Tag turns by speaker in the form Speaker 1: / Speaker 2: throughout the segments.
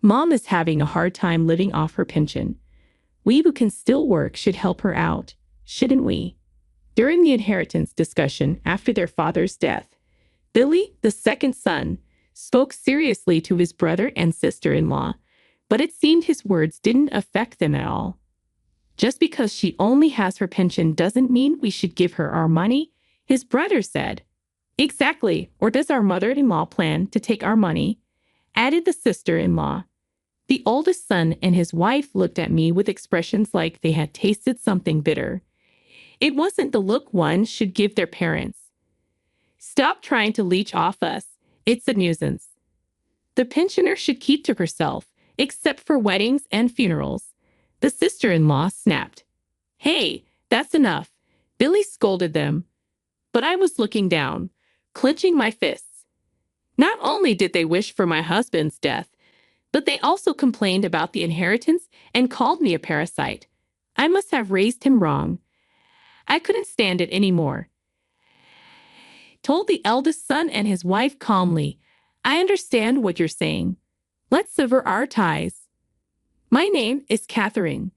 Speaker 1: Mom is having a hard time living off her pension. We who can still work should help her out, shouldn't we? During the inheritance discussion after their father's death, Billy, the second son, spoke seriously to his brother and sister-in-law, but it seemed his words didn't affect them at all. Just because she only has her pension doesn't mean we should give her our money, his brother said. Exactly, or does our mother-in-law plan to take our money? Added the sister-in-law. The oldest son and his wife looked at me with expressions like they had tasted something bitter. It wasn't the look one should give their parents. Stop trying to leech off us. It's a nuisance. The pensioner should keep to herself, except for weddings and funerals. The sister-in-law snapped. Hey, that's enough. Billy scolded them. But I was looking down, clenching my fists. Not only did they wish for my husband's death, but they also complained about the inheritance and called me a parasite. I must have raised him wrong. I couldn't stand it anymore. Told the eldest son and his wife calmly, I understand what you're saying. Let's sever our ties. My name is Catherine.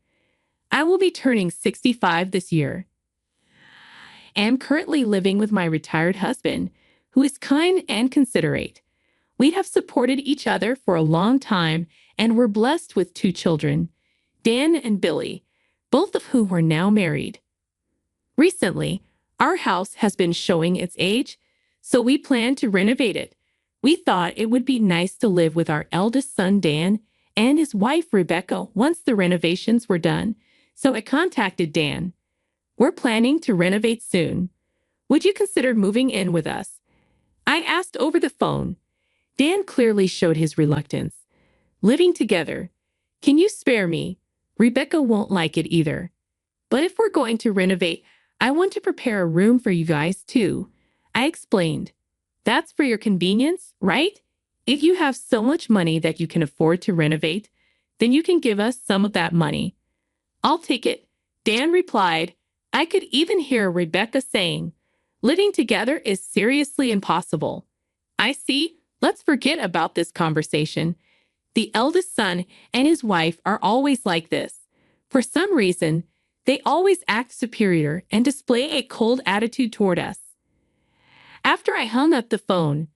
Speaker 1: I will be turning 65 this year. I am currently living with my retired husband, who is kind and considerate. We have supported each other for a long time and were blessed with 2 children, Dan and Billy, both of whom are now married. Recently, our house has been showing its age, so we plan to renovate it. We thought it would be nice to live with our eldest son, Dan, and his wife, Rebecca, once the renovations were done, so I contacted Dan. We're planning to renovate soon. Would you consider moving in with us? I asked over the phone. Dan clearly showed his reluctance. Living together. Can you spare me? Rebecca won't like it either. But if we're going to renovate, I want to prepare a room for you guys too. I explained. That's for your convenience, right? If you have so much money that you can afford to renovate, then you can give us some of that money. I'll take it, Dan replied. I could even hear Rebecca saying, living together is seriously impossible. I see. Let's forget about this conversation. The eldest son and his wife are always like this. For some reason, they always act superior and display a cold attitude toward us. After I hung up the phone,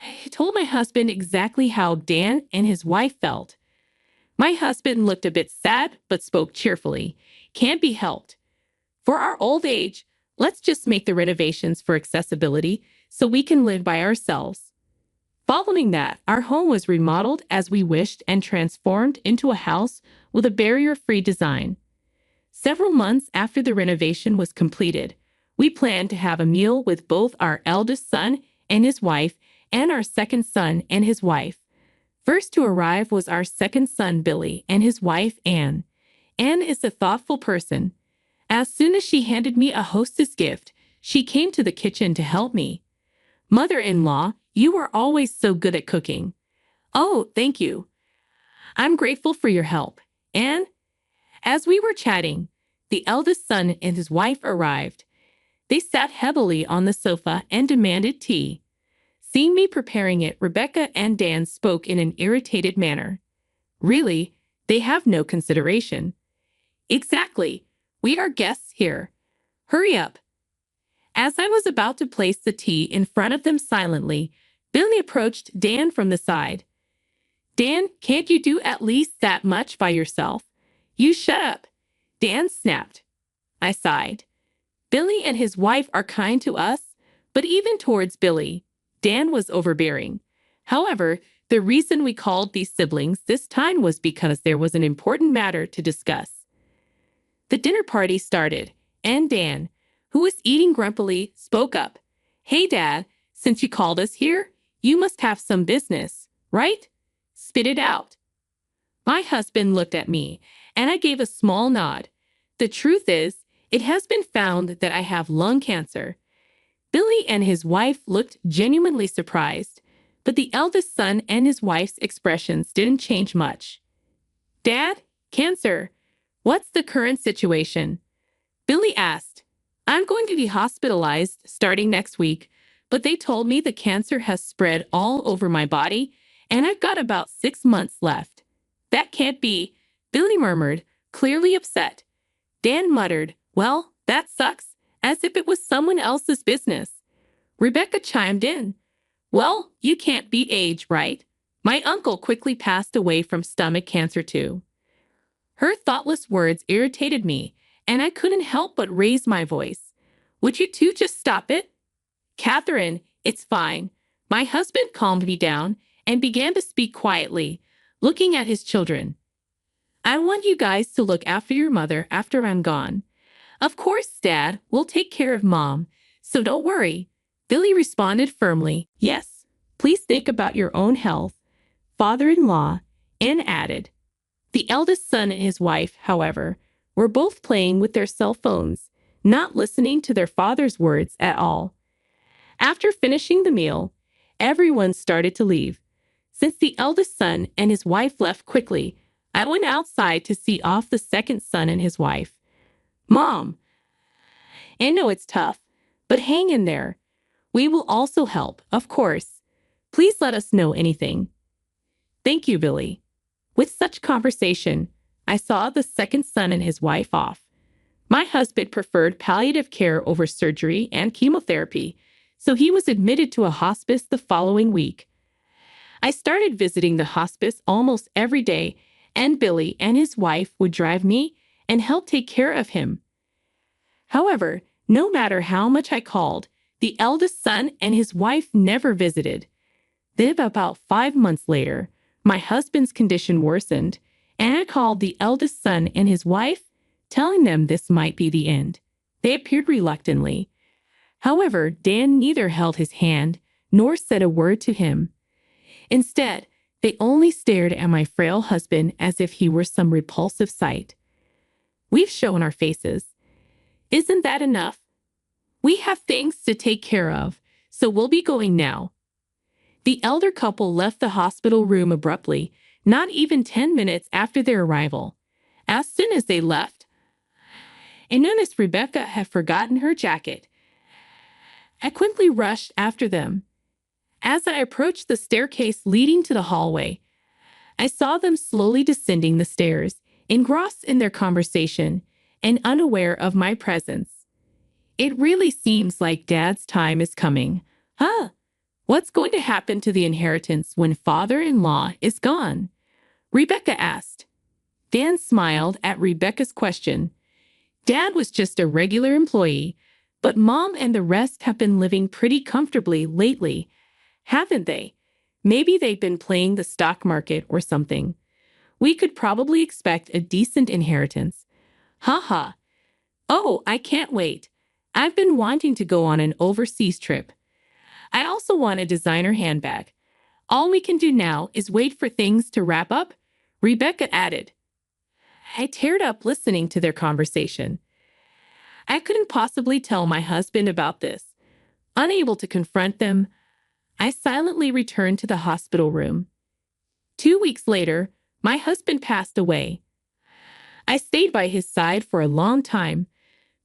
Speaker 1: I told my husband exactly how Dan and his wife felt. My husband looked a bit sad but spoke cheerfully. Can't be helped. For our old age, let's just make the renovations for accessibility so we can live by ourselves. Following that, our home was remodeled as we wished and transformed into a house with a barrier-free design. Several months after the renovation was completed, we planned to have a meal with both our eldest son and his wife and our second son and his wife. First to arrive was our second son, Billy, and his wife, Anne. Anne is a thoughtful person. As soon as she handed me a hostess gift, she came to the kitchen to help me. Mother-in-law, you are always so good at cooking. Oh, thank you. I'm grateful for your help. Anne, as we were chatting, the eldest son and his wife arrived. They sat heavily on the sofa and demanded tea. Seeing me preparing it, Rebecca and Dan spoke in an irritated manner. Really, they have no consideration. Exactly. We are guests here. Hurry up. As I was about to place the tea in front of them silently, Billy approached Dan from the side. Dan, can't you do at least that much by yourself? You shut up. Dan snapped. I sighed. Billy and his wife are kind to us, but even towards Billy, Dan was overbearing. However, the reason we called these siblings this time was because there was an important matter to discuss. The dinner party started, and Dan, who was eating grumpily, spoke up. Hey, Dad, since you called us here, you must have some business, right? Spit it out. My husband looked at me, and I gave a small nod. The truth is, it has been found that I have lung cancer. Billy and his wife looked genuinely surprised, but the eldest son and his wife's expressions didn't change much. Dad, cancer. What's the current situation? Billy asked. I'm going to be hospitalized starting next week, but they told me the cancer has spread all over my body and I've got about 6 months left. That can't be, Billy murmured, clearly upset. Dan muttered, well, that sucks, as if it was someone else's business. Rebecca chimed in, well, you can't beat age, right? My uncle quickly passed away from stomach cancer too. Her thoughtless words irritated me, and I couldn't help but raise my voice. Would you two just stop it? Catherine, it's fine. My husband calmed me down and began to speak quietly, looking at his children. I want you guys to look after your mother after I'm gone. Of course, Dad, we'll take care of Mom, so don't worry. Billy responded firmly, yes, please think about your own health, father-in-law, and added. The eldest son and his wife, however, were both playing with their cell phones, not listening to their father's words at all. After finishing the meal, everyone started to leave. Since the eldest son and his wife left quickly, I went outside to see off the second son and his wife. Mom, I know it's tough, but hang in there. We will also help, of course. Please let us know anything. Thank you, Billy. With such conversation, I saw the second son and his wife off. My husband preferred palliative care over surgery and chemotherapy, so he was admitted to a hospice the following week. I started visiting the hospice almost every day, and Billy and his wife would drive me and help take care of him. However, no matter how much I called, the eldest son and his wife never visited. Then about 5 months later, my husband's condition worsened, and I called the eldest son and his wife, telling them this might be the end. They appeared reluctantly. However, Dan neither held his hand nor said a word to him. Instead, they only stared at my frail husband as if he were some repulsive sight. We've shown our faces. Isn't that enough? We have things to take care of, so we'll be going now. The elder couple left the hospital room abruptly, not even 10 minutes after their arrival. As soon as they left, I noticed Rebecca had forgotten her jacket. I quickly rushed after them. As I approached the staircase leading to the hallway, I saw them slowly descending the stairs, engrossed in their conversation and unaware of my presence. It really seems like Dad's time is coming. Huh? What's going to happen to the inheritance when father-in-law is gone? Rebecca asked. Dan smiled at Rebecca's question. Dad was just a regular employee, but Mom and the rest have been living pretty comfortably lately, haven't they? Maybe they've been playing the stock market or something. We could probably expect a decent inheritance. Ha ha. Oh, I can't wait. I've been wanting to go on an overseas trip. I also want a designer handbag. All we can do now is wait for things to wrap up, Rebecca added. I teared up listening to their conversation. I couldn't possibly tell my husband about this. Unable to confront them, I silently returned to the hospital room. 2 weeks later, my husband passed away. I stayed by his side for a long time,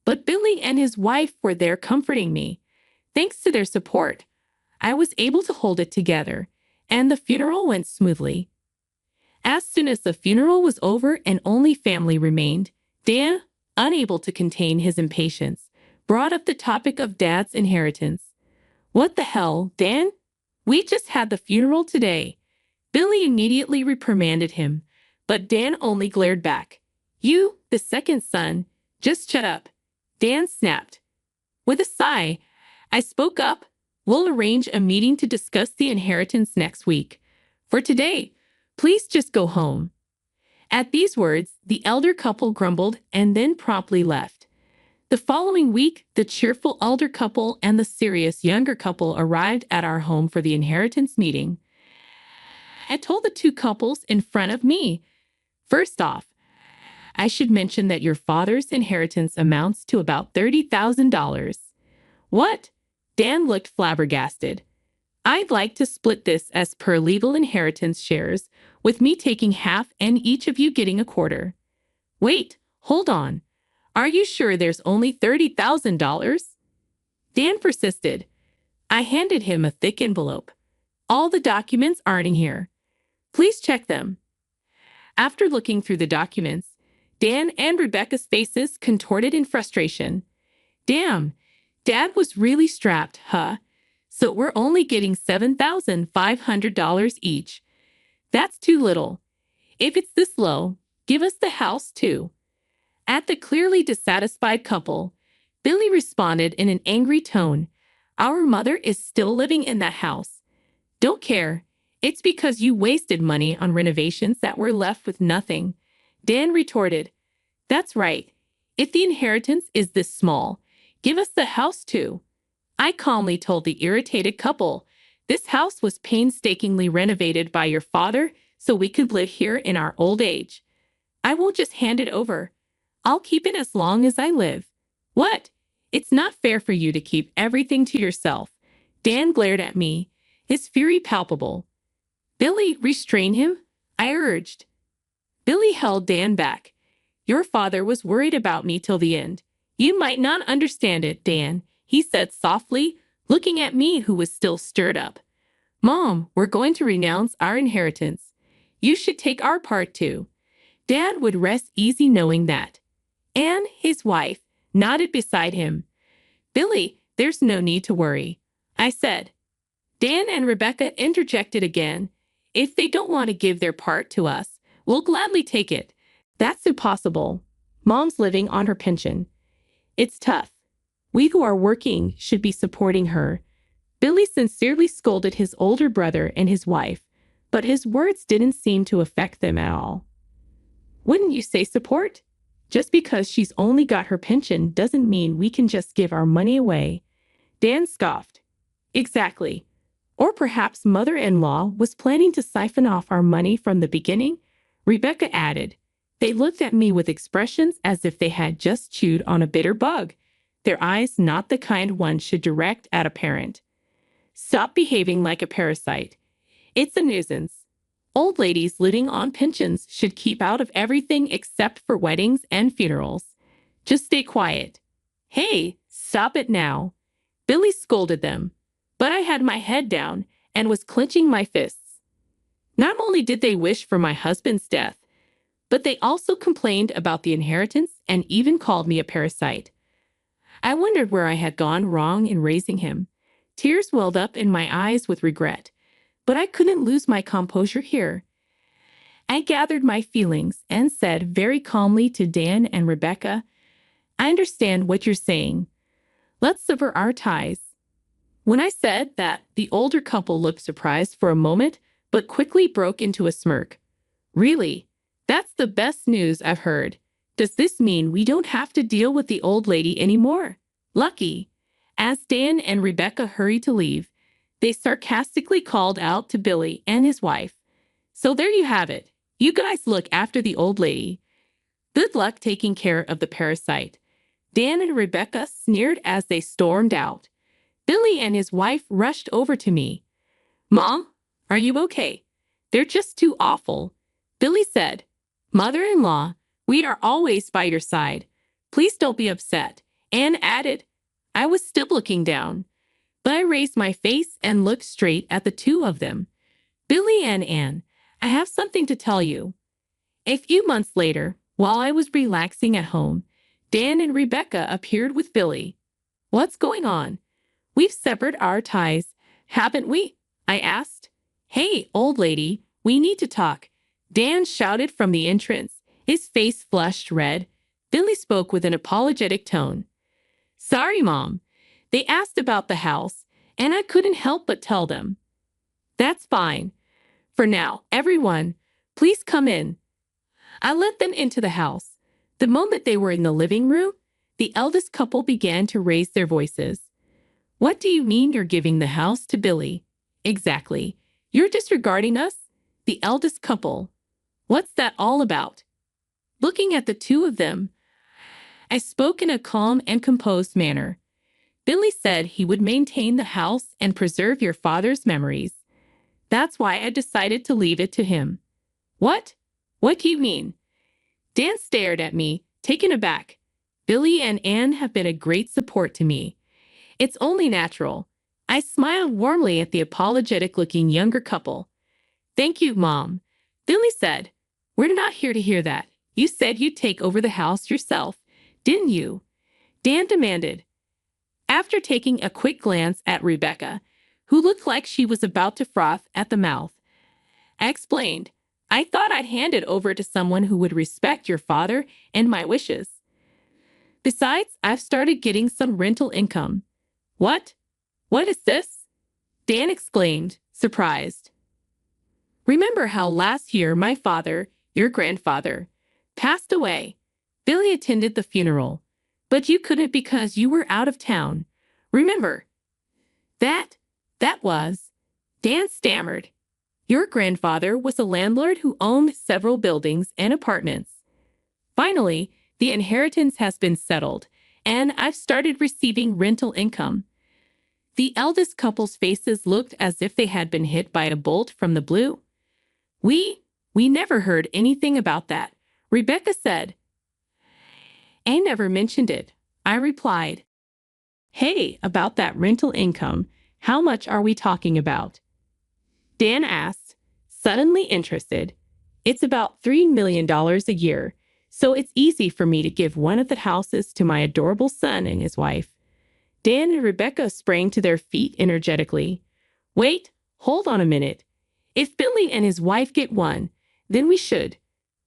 Speaker 1: but Billy and his wife were there comforting me. Thanks to their support, I was able to hold it together, and the funeral went smoothly. As soon as the funeral was over and only family remained, Dan, unable to contain his impatience, brought up the topic of Dad's inheritance. What the hell, Dan? We just had the funeral today. Billy immediately reprimanded him, but Dan only glared back. You, the second son, just shut up. Dan snapped. With a sigh, I spoke up. We'll arrange a meeting to discuss the inheritance next week. For today, please just go home. At these words, the elder couple grumbled and then promptly left. The following week, the cheerful elder couple and the serious younger couple arrived at our home for the inheritance meeting. I told the two couples in front of me, first off, I should mention that your father's inheritance amounts to about $30,000. What? Dan looked flabbergasted. I'd like to split this as per legal inheritance shares, with me taking half and each of you getting a quarter. Wait, hold on. Are you sure there's only $30,000? Dan persisted. I handed him a thick envelope. All the documents aren't in here. Please check them. After looking through the documents, Dan and Rebecca's faces contorted in frustration. Damn, Dad was really strapped, huh? So we're only getting $7,500 each. That's too little. If it's this low, give us the house too. At the clearly dissatisfied couple, Billy responded in an angry tone. Our mother is still living in that house. Don't care. It's because you wasted money on renovations that we're left with nothing. Dan retorted, That's right. If the inheritance is this small, give us the house too. I calmly told the irritated couple, This house was painstakingly renovated by your father so we could live here in our old age. I won't just hand it over. I'll keep it as long as I live. What? It's not fair for you to keep everything to yourself. Dan glared at me, his fury palpable. Billy, restrain him, I urged. Billy held Dan back. Your father was worried about me till the end. You might not understand it, Dan, he said softly, looking at me who was still stirred up. Mom, we're going to renounce our inheritance. You should take our part too. Dad would rest easy knowing that. Anne, his wife, nodded beside him. Billy, there's no need to worry, I said. Dan and Rebecca interjected again. If they don't want to give their part to us, we'll gladly take it. That's impossible. Mom's living on her pension. It's tough. We who are working should be supporting her. Billy sincerely scolded his older brother and his wife, but his words didn't seem to affect them at all. Wouldn't you say support? Just because she's only got her pension doesn't mean we can just give our money away. Dan scoffed. Exactly. Or perhaps mother-in-law was planning to siphon off our money from the beginning, Rebecca added. They looked at me with expressions as if they had just chewed on a bitter bug, their eyes not the kind one should direct at a parent. Stop behaving like a parasite. It's a nuisance. Old ladies living on pensions should keep out of everything except for weddings and funerals. Just stay quiet. Hey, stop it now. Billy scolded them, but I had my head down and was clenching my fists. Not only did they wish for my husband's death, but they also complained about the inheritance and even called me a parasite. I wondered where I had gone wrong in raising him. Tears welled up in my eyes with regret, but I couldn't lose my composure here. I gathered my feelings and said very calmly to Dan and Rebecca, I understand what you're saying. Let's sever our ties. When I said that, the older couple looked surprised for a moment, but quickly broke into a smirk. Really? That's the best news I've heard. Does this mean we don't have to deal with the old lady anymore? Lucky. As Dan and Rebecca hurried to leave, they sarcastically called out to Billy and his wife. So there you have it. You guys look after the old lady. Good luck taking care of the parasite. Dan and Rebecca sneered as they stormed out. Billy and his wife rushed over to me. Mom, are you okay? They're just too awful. Billy said, Mother-in-law, we are always by your side. Please don't be upset. Anne added, I was still looking down, but I raised my face and looked straight at the two of them. Billy and Anne, I have something to tell you. A few months later, while I was relaxing at home, Dan and Rebecca appeared with Billy. What's going on? We've severed our ties, haven't we? I asked. Hey, old lady, we need to talk. Dan shouted from the entrance, his face flushed red. Billy spoke with an apologetic tone. Sorry, Mom. They asked about the house, and I couldn't help but tell them. That's fine. For now, everyone, please come in. I let them into the house. The moment they were in the living room, the eldest couple began to raise their voices. What do you mean you're giving the house to Billy? Exactly. You're disregarding us? The eldest couple. What's that all about? Looking at the two of them, I spoke in a calm and composed manner. Billy said he would maintain the house and preserve your father's memories. That's why I decided to leave it to him. What? What do you mean? Dan stared at me, taken aback. Billy and Anne have been a great support to me. It's only natural. I smiled warmly at the apologetic-looking younger couple. Thank you, Mom. Billy said, "We're not here to hear that. You said you'd take over the house yourself, didn't you?" Dan demanded. After taking a quick glance at Rebecca, who looked like she was about to froth at the mouth, I explained, "I thought I'd hand it over to someone who would respect your father and my wishes. Besides, I've started getting some rental income." "What? What is this?" Dan exclaimed, surprised. "Remember how last year my father, your grandfather, passed away? Billy attended the funeral, but you couldn't because you were out of town. Remember?" That was, Dan stammered. "Your grandfather was a landlord who owned several buildings and apartments. Finally, the inheritance has been settled, and I've started receiving rental income." The eldest couple's faces looked as if they had been hit by a bolt from the blue. We never heard anything about that," Rebecca said. "I never mentioned it," I replied. "Hey, about that rental income, how much are we talking about?" Dan asked, suddenly interested. "It's about $3 million a year, so it's easy for me to give one of the houses to my adorable son and his wife." Dan and Rebecca sprang to their feet energetically. "Wait, hold on a minute. If Billy and his wife get one, then we should.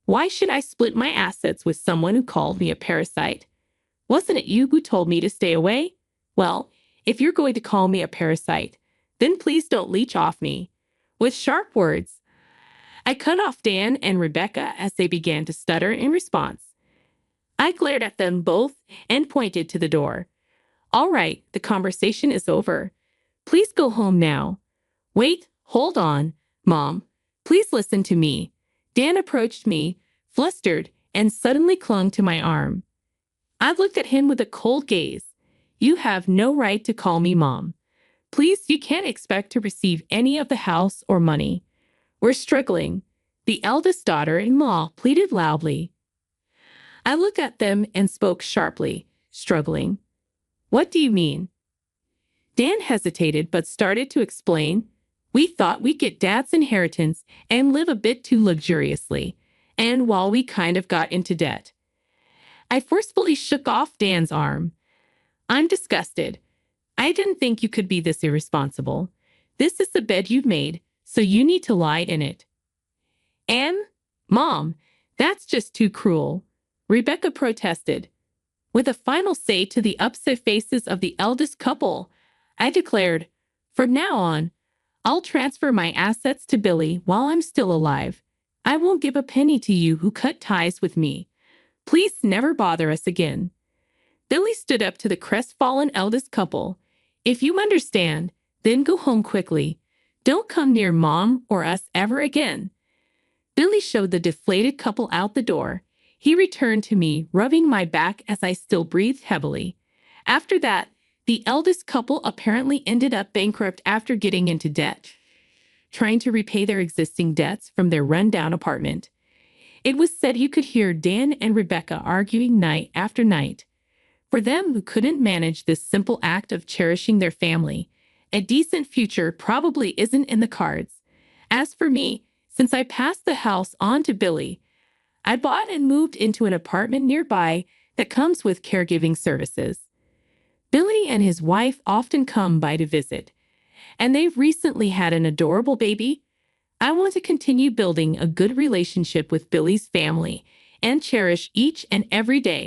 Speaker 1: Why should I split my assets with someone who called me a parasite? Wasn't it you who told me to stay away? Well, if you're going to call me a parasite, then please don't leech off me." With sharp words, I cut off Dan and Rebecca as they began to stutter in response. I glared at them both and pointed to the door. "All right, the conversation is over. Please go home now." "Wait, hold on, Mom. Please listen to me." Dan approached me, flustered, and suddenly clung to my arm. I looked at him with a cold gaze. "You have no right to call me Mom. Please, you can't expect to receive any of the house or money. We're struggling," the eldest daughter-in-law pleaded loudly. I looked at them and spoke sharply. "Struggling? What do you mean?" Dan hesitated but started to explain. "We thought we'd get Dad's inheritance and live a bit too luxuriously, and while we kind of got into debt." I forcefully shook off Dan's arm. "I'm disgusted. I didn't think you could be this irresponsible. This is the bed you've made, so you need to lie in it." "And, Mom, that's just too cruel," Rebecca protested. With a final say to the upset faces of the eldest couple, I declared, "From now on, I'll transfer my assets to Billy while I'm still alive. I won't give a penny to you who cut ties with me. Please never bother us again." Billy stood up to the crestfallen eldest couple. "If you understand, then go home quickly. Don't come near Mom or us ever again." Billy showed the deflated couple out the door. He returned to me, rubbing my back as I still breathed heavily. After that, the eldest couple apparently ended up bankrupt after getting into debt, trying to repay their existing debts from their rundown apartment. It was said you could hear Dan and Rebecca arguing night after night. For them who couldn't manage this simple act of cherishing their family, a decent future probably isn't in the cards. As for me, since I passed the house on to Billy, I bought and moved into an apartment nearby that comes with caregiving services. Billy and his wife often come by to visit, and they've recently had an adorable baby. I want to continue building a good relationship with Billy's family and cherish each and every day.